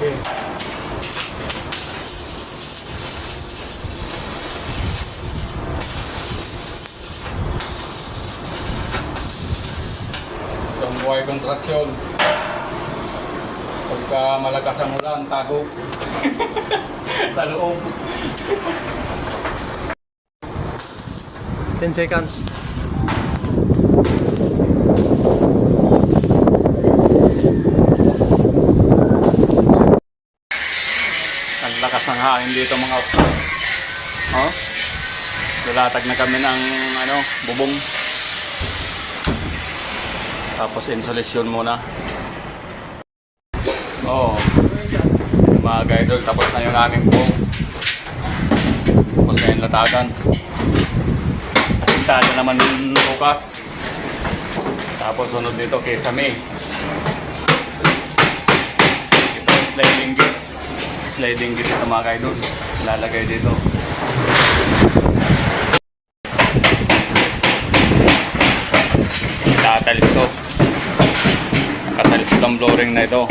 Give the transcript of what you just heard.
Sige. Itong buhay konstruksyon. Pagka malakas ang ulan, tago. Sa loob. 10 seconds. Ang lakas ng hangin dito mga utol. Oh. Lulatag na kami ng bubong. Tapos insulation muna. Oh. Mga guidol, tapos na yung aming buong. Tapos na yung latagan. Asintada naman bukas. Tapos sunod dito kesame. Ito yung sliding gate. Sliding gate ito mga kaidol. Lalagay dito. Nakatalis to. Nakatalis itong flooring na ito.